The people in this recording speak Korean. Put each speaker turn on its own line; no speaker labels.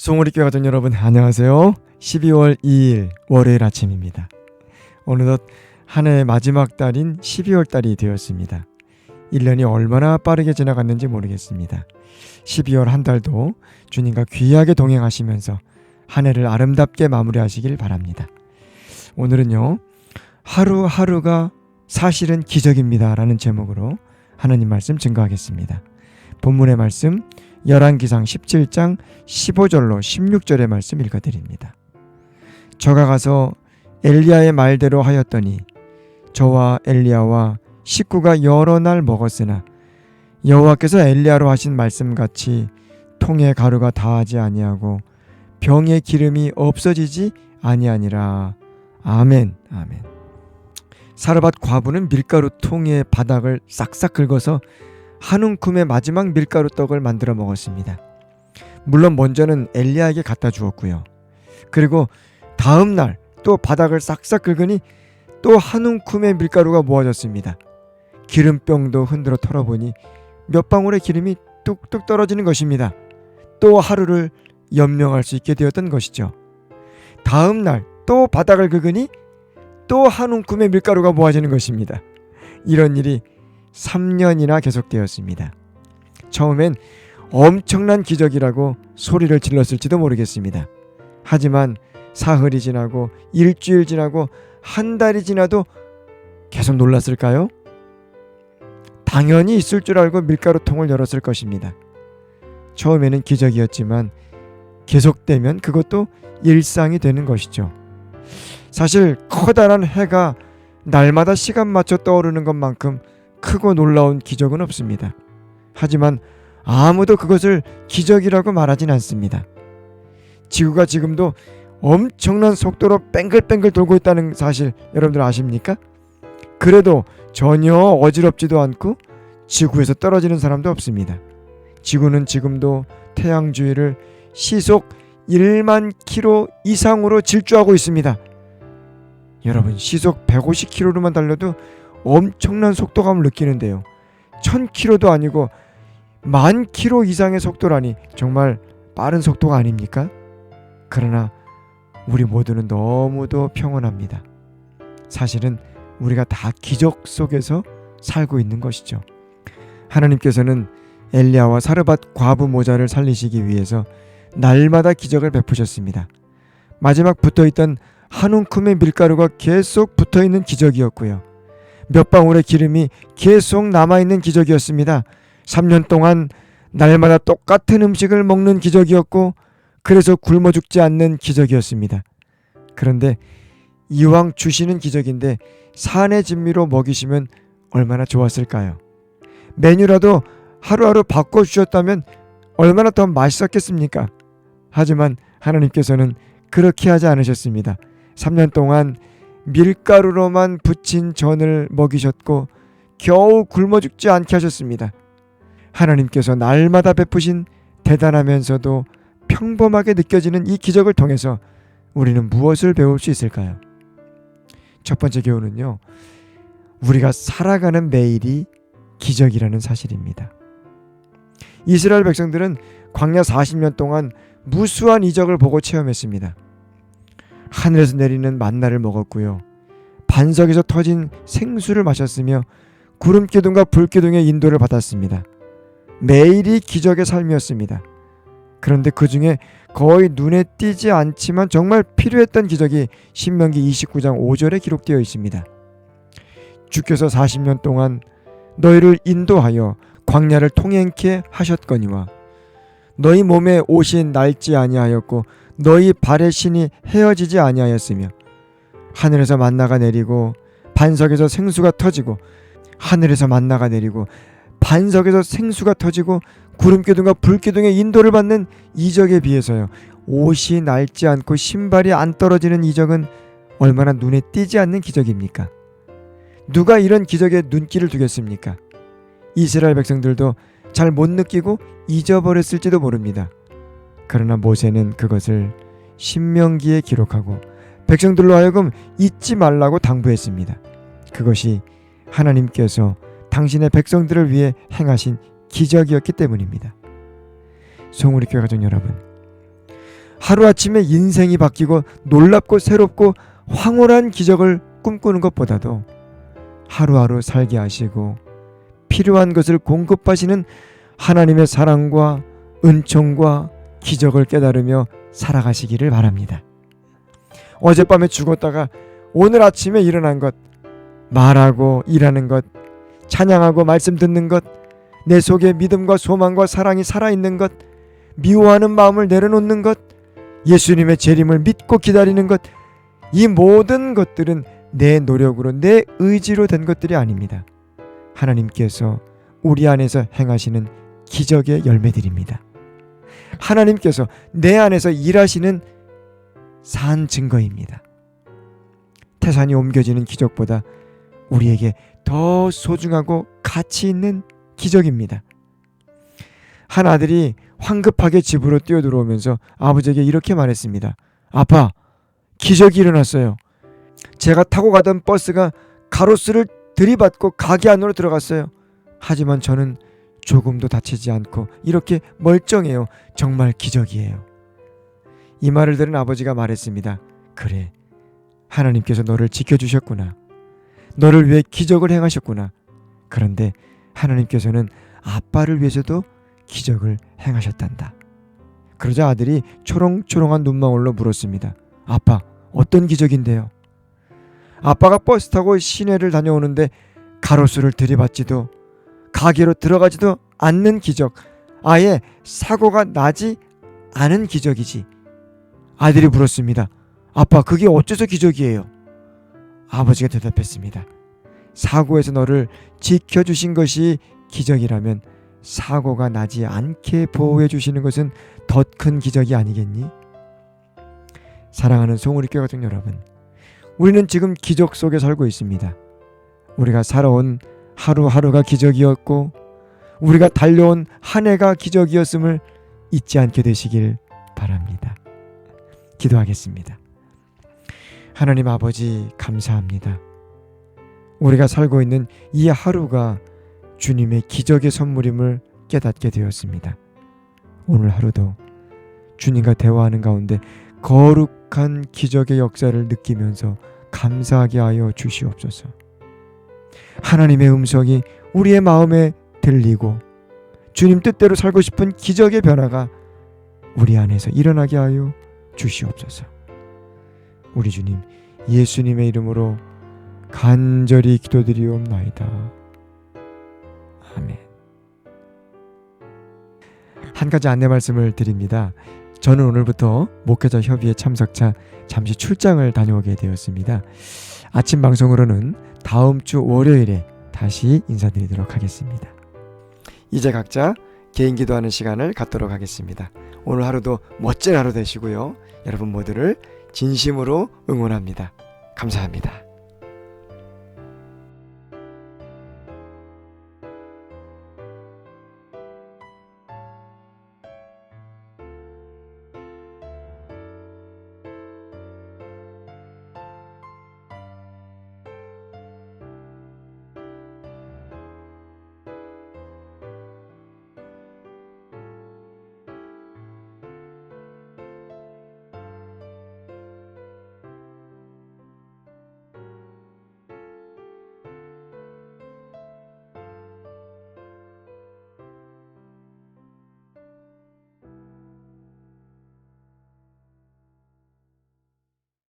송우리교회 가족 여러분 안녕하세요. 12월 2일 월요일 아침입니다. 어느덧 한 해의 마지막 달인 12월 달이 되었습니다. 1년이 얼마나 빠르게 지나갔는지 모르겠습니다. 12월 한 달도 주님과 귀하게 동행하시면서 한 해를 아름답게 마무리하시길 바랍니다. 오늘은요, 하루하루가 사실은 기적입니다 라는 제목으로 하나님 말씀 증거하겠습니다. 본문의 말씀 열왕기상 17장 15절로 16절의 말씀 읽어드립니다. 저가 가서 엘리야의 말대로 하였더니 저와 엘리야와 식구가 여러 날 먹었으나 여호와께서 엘리야로 하신 말씀같이 통에 가루가 다하지 아니하고 병에 기름이 없어지지 아니하니라. 아멘. 아멘. 사르밧 과부는 밀가루 통의 바닥을 싹싹 긁어서 한 움큼의 마지막 밀가루 떡을 만들어 먹었습니다. 물론 먼저는 엘리야에게 갖다 주었고요. 그리고 다음 날 또 바닥을 싹싹 긁으니 또 한 움큼의 밀가루가 모아졌습니다. 기름병도 흔들어 털어보니 몇 방울의 기름이 뚝뚝 떨어지는 것입니다. 또 하루를 연명할 수 있게 되었던 것이죠. 다음 날 또 바닥을 긁으니 또 한 움큼의 밀가루가 모아지는 것입니다. 이런 일이 3년이나 계속되었습니다. 처음엔 엄청난 기적이라고 소리를 질렀을지도 모르겠습니다. 하지만 사흘이 지나고 일주일 지나고 한 달이 지나도 계속 놀랐을까요? 당연히 있을 줄 알고 밀가루통을 열었을 것입니다. 처음에는 기적이었지만 계속되면 그것도 일상이 되는 것이죠. 사실 커다란 해가 날마다 시간 맞춰 떠오르는 것만큼 크고 놀라운 기적은 없습니다. 하지만 아무도 그것을 기적이라고 말하진 않습니다. 지구가 지금도 엄청난 속도로 뱅글뱅글 돌고 있다는 사실 여러분들 아십니까? 그래도 전혀 어지럽지도 않고 지구에서 떨어지는 사람도 없습니다. 지구는 지금도 태양 주위를 시속 1만 킬로 이상으로 질주하고 있습니다. 여러분, 시속 150km로만 달려도 엄청난 속도감을 느끼는데요. 1000km도 아니고 10,000km 이상의 속도라니 정말 빠른 속도가 아닙니까? 그러나 우리 모두는 너무도 평온합니다. 사실은 우리가 다 기적 속에서 살고 있는 것이죠. 하나님께서는 엘리야와 사르밧 과부 모자를 살리시기 위해서 날마다 기적을 베푸셨습니다. 마지막 붙어있던 한 움큼의 밀가루가 계속 붙어있는 기적이었고요. 몇 방울의 기름이 계속 남아있는 기적이었습니다. 3년 동안 날마다 똑같은 음식을 먹는 기적이었고, 그래서 굶어 죽지 않는 기적이었습니다. 그런데 이왕 주시는 기적인데 산의 진미로 먹이시면 얼마나 좋았을까요? 메뉴라도 하루하루 바꿔주셨다면 얼마나 더 맛있었겠습니까? 하지만 하나님께서는 그렇게 하지 않으셨습니다. 3년 동안 밀가루로만 부친 전을 먹이셨고 겨우 굶어 죽지 않게 하셨습니다. 하나님께서 날마다 베푸신 대단하면서도 평범하게 느껴지는 이 기적을 통해서 우리는 무엇을 배울 수 있을까요? 첫 번째 교훈은요, 우리가 살아가는 매일이 기적이라는 사실입니다. 이스라엘 백성들은 광야 40년 동안 무수한 이적을 보고 체험했습니다. 하늘에서 내리는 만나를 먹었고요. 반석에서 터진 생수를 마셨으며 구름 기둥과 불 기둥의 인도를 받았습니다. 매일이 기적의 삶이었습니다. 그런데 그 중에 거의 눈에 띄지 않지만 정말 필요했던 기적이 신명기 29장 5절에 기록되어 있습니다. 주께서 40년 동안 너희를 인도하여 광야를 통행케 하셨거니와 너희 몸에 옷이 낡지 아니하였고 너희 발의 신이 헤어지지 아니하였으며 하늘에서 만나가 내리고 반석에서 생수가 터지고 하늘에서 만나가 내리고 반석에서 생수가 터지고 구름기둥과 불기둥의 인도를 받는 이적에 비해서요, 옷이 낡지 않고 신발이 안 떨어지는 이적은 얼마나 눈에 띄지 않는 기적입니까? 누가 이런 기적에 눈길을 두겠습니까? 이스라엘 백성들도 잘 못 느끼고 잊어버렸을지도 모릅니다. 그러나 모세는 그것을 신명기에 기록하고 백성들로 하여금 잊지 말라고 당부했습니다. 그것이 하나님께서 당신의 백성들을 위해 행하신 기적이었기 때문입니다. 송우리교회 가족 여러분, 하루아침에 인생이 바뀌고 놀랍고 새롭고 황홀한 기적을 꿈꾸는 것보다도 하루하루 살게 하시고 필요한 것을 공급하시는 하나님의 사랑과 은총과 기적을 깨달으며 살아가시기를 바랍니다. 어젯밤에 죽었다가 오늘 아침에 일어난 것, 말하고 일하는 것, 찬양하고 말씀 듣는 것, 내 속에 믿음과 소망과 사랑이 살아있는 것, 미워하는 마음을 내려놓는 것, 예수님의 재림을 믿고 기다리는 것, 이 모든 것들은 내 노력으로 내 의지로 된 것들이 아닙니다. 하나님께서 우리 안에서 행하시는 기적의 열매들입니다. 하나님께서 내 안에서 일하시는 산 증거입니다. 태산이 옮겨지는 기적보다 우리에게 더 소중하고 가치 있는 기적입니다. 한 아들이 황급하게 집으로 뛰어들어오면서 아버지에게 이렇게 말했습니다. 아빠, 기적이 일어났어요. 제가 타고 가던 버스가 가로수를 들이받고 가게 안으로 들어갔어요. 하지만 저는 조금도 다치지 않고 이렇게 멀쩡해요. 정말 기적이에요. 이 말을 들은 아버지가 말했습니다. 그래, 하나님께서 너를 지켜주셨구나. 너를 위해 기적을 행하셨구나. 그런데 하나님께서는 아빠를 위해서도 기적을 행하셨단다. 그러자 아들이 초롱초롱한 눈망울로 물었습니다. 아빠, 어떤 기적인데요? 아빠가 버스 타고 시내를 다녀오는데 가로수를 들이받지도 가게로 들어가지도 않는 기적, 아예 사고가 나지 않은 기적이지. 아들이 물었습니다. 아빠, 그게 어째서 기적이에요? 아버지가 대답했습니다. 사고에서 너를 지켜주신 것이 기적이라면 사고가 나지 않게 보호해 주시는 것은 더 큰 기적이 아니겠니? 사랑하는 송우리교회 가족 여러분, 우리는 지금 기적 속에 살고 있습니다. 우리가 살아온 하루하루가 기적이었고 우리가 달려온 한 해가 기적이었음을 잊지 않게 되시길 바랍니다. 기도하겠습니다. 하나님 아버지, 감사합니다. 우리가 살고 있는 이 하루가 주님의 기적의 선물임을 깨닫게 되었습니다. 오늘 하루도 주님과 대화하는 가운데 거룩한 기적의 역사를 느끼면서 감사하게 하여 주시옵소서. 하나님의 음성이 우리의 마음에 들리고 주님 뜻대로 살고 싶은 기적의 변화가 우리 안에서 일어나게 하여 주시옵소서. 우리 주님 예수님의 이름으로 간절히 기도드리옵나이다. 아멘. 한 가지 안내 말씀을 드립니다. 저는 오늘부터 목회자 협의회 참석차 잠시 출장을 다녀오게 되었습니다. 아침 방송으로는 다음 주 월요일에 다시 인사드리도록 하겠습니다. 이제 각자 개인 기도하는 시간을 갖도록 하겠습니다. 오늘 하루도 멋진 하루 되시고요. 여러분 모두를 진심으로 응원합니다. 감사합니다.